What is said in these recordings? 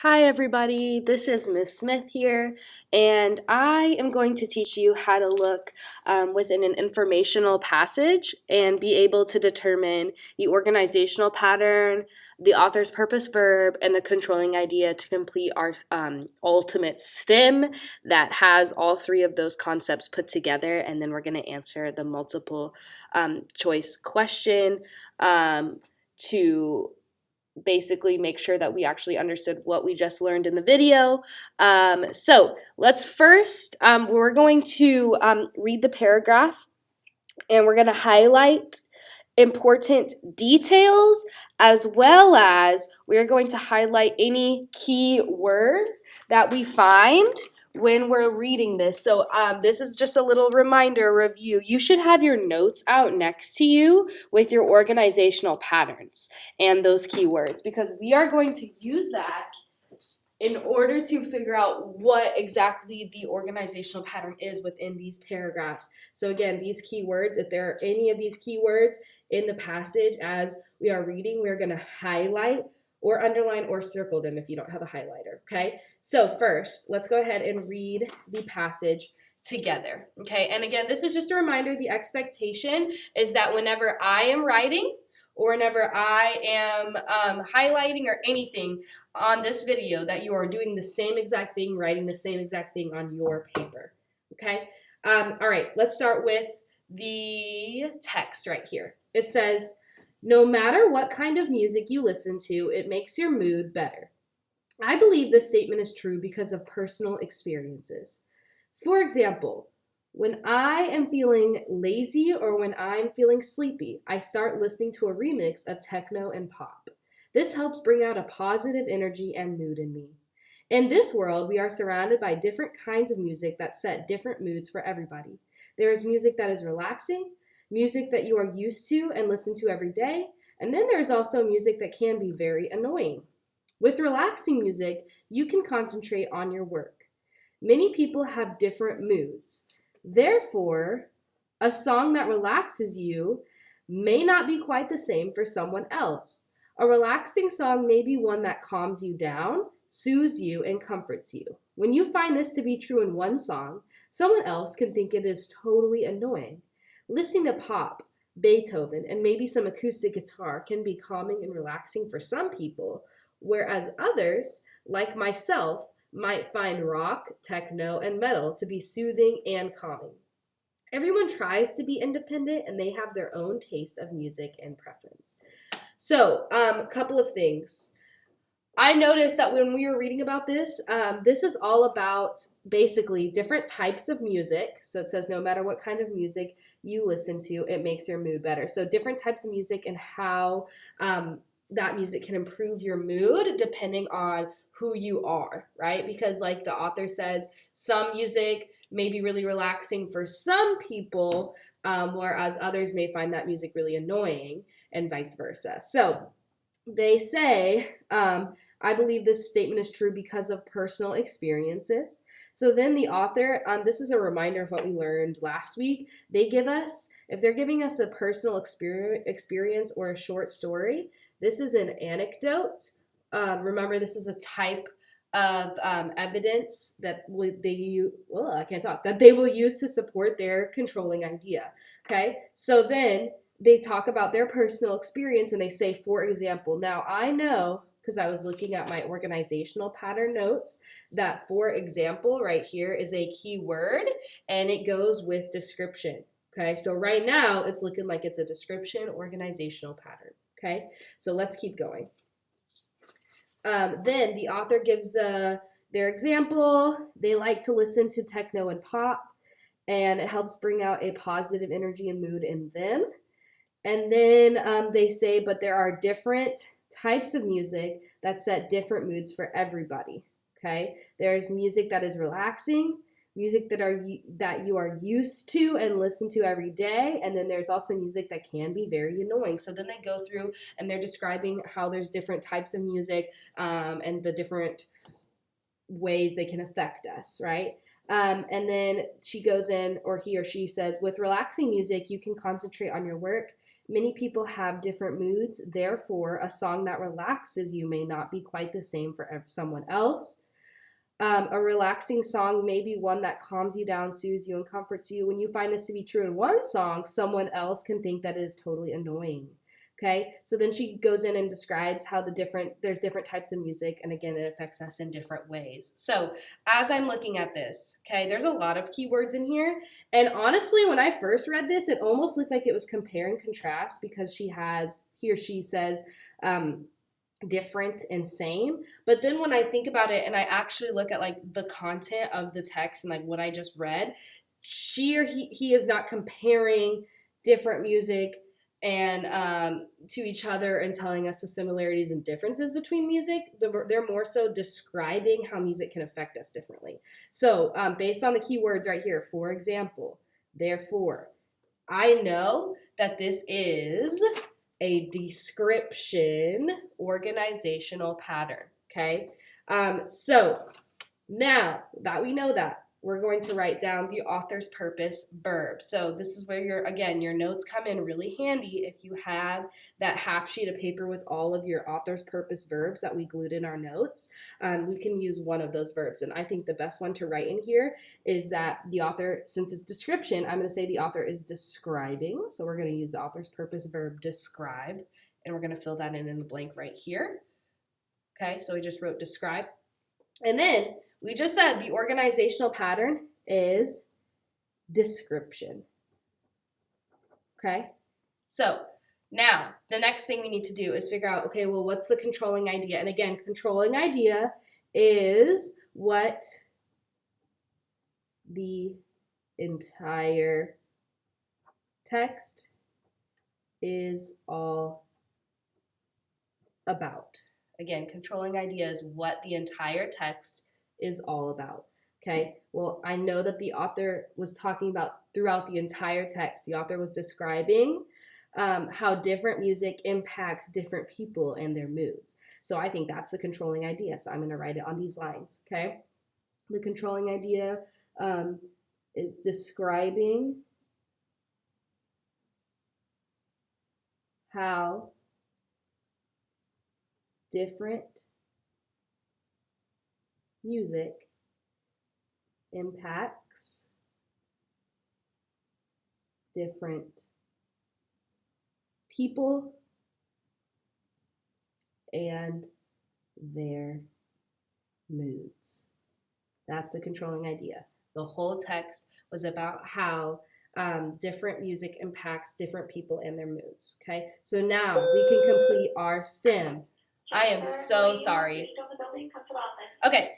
Hi everybody, this is Miss Smith here, and I am going to teach you how to look within an informational passage and be able to determine the organizational pattern, the author's purpose verb, and the controlling idea to complete our ultimate stem that has all three of those concepts put together, and then we're going to answer the multiple choice question to basically make sure that we actually understood what we just learned in the video. So let's first, we're going to read the paragraph and we're going to highlight important details as well as we're going to highlight any key words that we find when we're reading this. So this is just a little reminder review. You should have your notes out next to you with your organizational patterns and those keywords because we are going to use that in order to figure out what exactly the organizational pattern is within these paragraphs. So again, these keywords, if there are any of these keywords in the passage as we are reading, we're going to highlight or underline or circle them if you don't have a highlighter, okay? So first, let's go ahead and read the passage together, okay? And again, this is just a reminder, the expectation is that whenever I am writing or whenever I am highlighting or anything on this video, that you are doing the same exact thing, writing the same exact thing on your paper, okay? All right, let's start with the text right here. It says, no matter what kind of music you listen to, it makes your mood better. I believe this statement is true because of personal experiences. For example, when I am feeling lazy or when I'm feeling sleepy, I start listening to a remix of techno and pop. This helps bring out a positive energy and mood in me. In this world, we are surrounded by different kinds of music that set different moods for everybody. There is music that is relaxing, music that you are used to and listen to every day, and then there's also music that can be very annoying. With relaxing music, you can concentrate on your work. Many people have different moods. Therefore, a song that relaxes you may not be quite the same for someone else. A relaxing song may be one that calms you down, soothes you, and comforts you. When you find this to be true in one song, someone else can think it is totally annoying. Listening to pop, Beethoven, and maybe some acoustic guitar can be calming and relaxing for some people, whereas others, like myself, might find rock, techno, and metal to be soothing and calming. Everyone tries to be independent and they have their own taste of music and preference. So, a couple of things. I noticed that when we were reading about this, this is all about basically different types of music. So it says no matter what kind of music you listen to, it makes your mood better. So different types of music and how that music can improve your mood depending on who you are, right? Because like the author says, some music may be really relaxing for some people, whereas others may find that music really annoying and vice versa. So they say, I believe this statement is true because of personal experiences. So then the author, this is a reminder of what we learned last week. They give us, if they're giving us a personal experience or a short story, this is an anecdote. Remember, this is a type of evidence that they will use to support their controlling idea. Okay, so then they talk about their personal experience and they say, for example, now I know because I was looking at my organizational pattern notes that for example right here is a key word and it goes with description. Okay, so right now it's looking like it's a description organizational pattern. Okay, so let's keep going. Then the author gives their example. They like to listen to techno and pop, and it helps bring out a positive energy and mood in them. And then they say, but there are different types of music that set different moods for everybody. Okay, there's music that is relaxing, music that you are used to and listen to every day, and then there's also music that can be very annoying. So then they go through and they're describing how there's different types of music and the different ways they can affect us, right? And then she goes in, or he or she says, with relaxing music, you can concentrate on your work. Many people have different moods. Therefore, a song that relaxes you may not be quite the same for someone else. A relaxing song may be one that calms you down, soothes you, and comforts you. When you find this to be true in one song, someone else can think that it is totally annoying. Okay, so then she goes in and describes how there's different types of music, and again, it affects us in different ways. So as I'm looking at this, okay, there's a lot of keywords in here, and honestly, when I first read this, it almost looked like it was compare and contrast because he or she says, different and same. But then when I think about it and I actually look at like the content of the text and like what I just read, she or he is not comparing different music and to each other and telling us the similarities and differences between music. They're more so describing how music can affect us differently. So based on the keywords right here, for example, therefore, I know that this is a description organizational pattern, okay? So now that we know that, we're going to write down the author's purpose verb. So this is where your notes come in really handy if you have that half sheet of paper with all of your author's purpose verbs that we glued in our notes. We can use one of those verbs. And I think the best one to write in here is that the author, since it's description, I'm going to say the author is describing. So we're going to use the author's purpose verb describe, and we're going to fill that in the blank right here. Okay, so we just wrote describe. And then we just said the organizational pattern is description. Okay? So now the next thing we need to do is figure out, okay, well, what's the controlling idea? And again, controlling idea is what the entire text is all about. Again, controlling idea is what the entire text is all about. Okay, well, I know that the author was talking about throughout the entire text, the author was describing how different music impacts different people and their moods. So I think that's the controlling idea. So I'm going to write it on these lines. Okay, the controlling idea is describing how different music impacts different people and their moods. That's the controlling idea. The whole text was about how different music impacts different people and their moods. Okay, so now we can complete our stem. I am so sorry. Okay,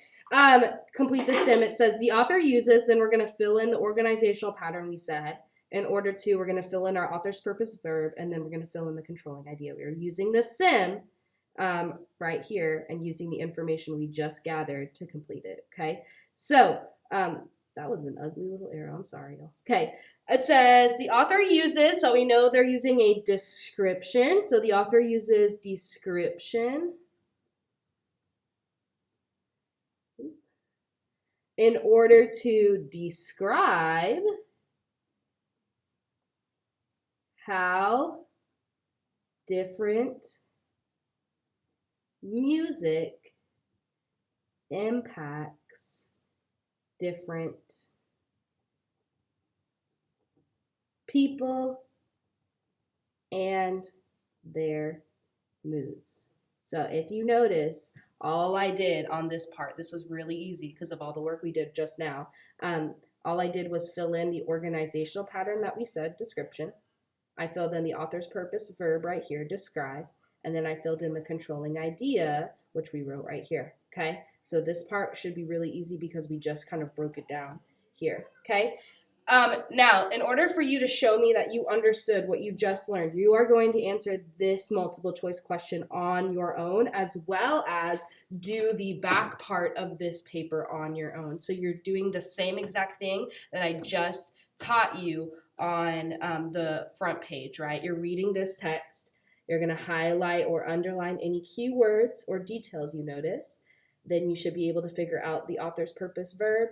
complete the stem. It says the author uses, then we're going to fill in the organizational pattern we said. In order to, we're going to fill in our author's purpose verb, and then we're going to fill in the controlling idea. We are using the stem right here and using the information we just gathered to complete it, okay? So that was an ugly little arrow. I'm sorry, y'all. Okay, it says the author uses, so we know they're using a description. So the author uses description in order to describe how different music impacts different people and their moods. So if you notice, all I did on this part, this was really easy because of all the work we did just now. All I did was fill in the organizational pattern that we said, description. I filled in the author's purpose verb right here, describe, and then I filled in the controlling idea, which we wrote right here, okay? So this part should be really easy because we just kind of broke it down here, okay? Now, in order for you to show me that you understood what you just learned, you are going to answer this multiple choice question on your own, as well as do the back part of this paper on your own. So you're doing the same exact thing that I just taught you on the front page, right? You're reading this text. You're going to highlight or underline any keywords or details you notice. Then you should be able to figure out the author's purpose verb,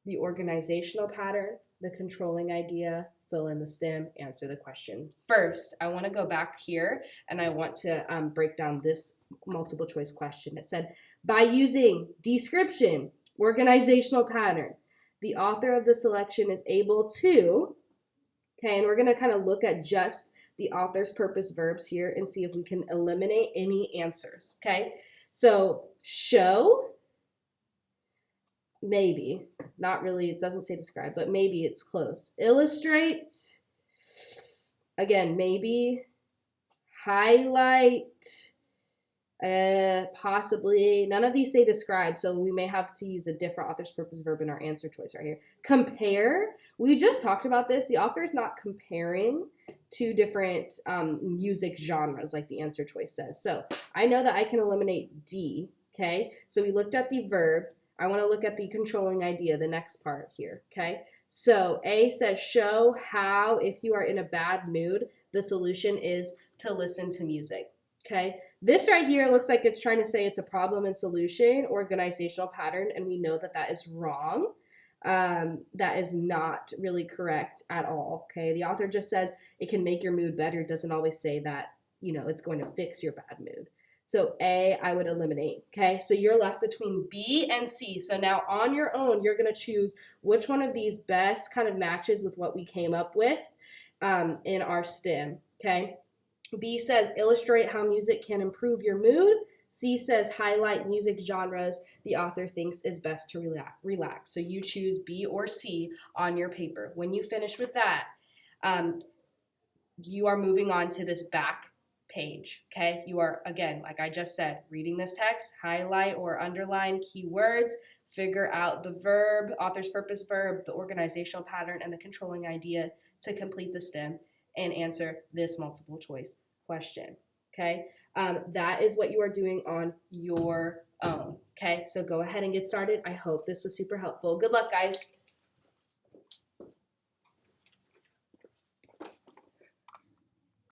the organizational pattern, the controlling idea, fill in the stem, answer the question. First, I want to go back here and I want to break down this multiple choice question. It said, by using description, organizational pattern, the author of the selection is able to, okay, and we're going to kind of look at just the author's purpose verbs here and see if we can eliminate any answers, okay? So show, maybe, not really, it doesn't say describe, but maybe it's close. Illustrate, again, maybe. Highlight, possibly. None of these say describe, so we may have to use a different author's purpose verb in our answer choice right here. Compare, we just talked about this. The author is not comparing two different music genres like the answer choice says. So I know that I can eliminate D, okay? So we looked at the verb. I want to look at the controlling idea, the next part here, okay? So A says show how, if you are in a bad mood, the solution is to listen to music, okay? This right here looks like it's trying to say it's a problem and solution, organizational pattern, and we know that that is wrong. That is not really correct at all, okay? The author just says it can make your mood better, doesn't always say that, you know, it's going to fix your bad mood. So A, I would eliminate, okay? So you're left between B and C. So now on your own, you're going to choose which one of these best kind of matches with what we came up with in our stem, okay? B says illustrate how music can improve your mood. C says highlight music genres the author thinks is best to relax. So you choose B or C on your paper. When you finish with that, you are moving on to this back page, okay? You are, again, like I just said, reading this text, highlight or underline keywords, figure out the verb, author's purpose verb, the organizational pattern, and the controlling idea to complete the stem and answer this multiple choice question, okay? That is what you are doing on your own, okay? So go ahead and get started. I hope this was super helpful. Good luck, guys.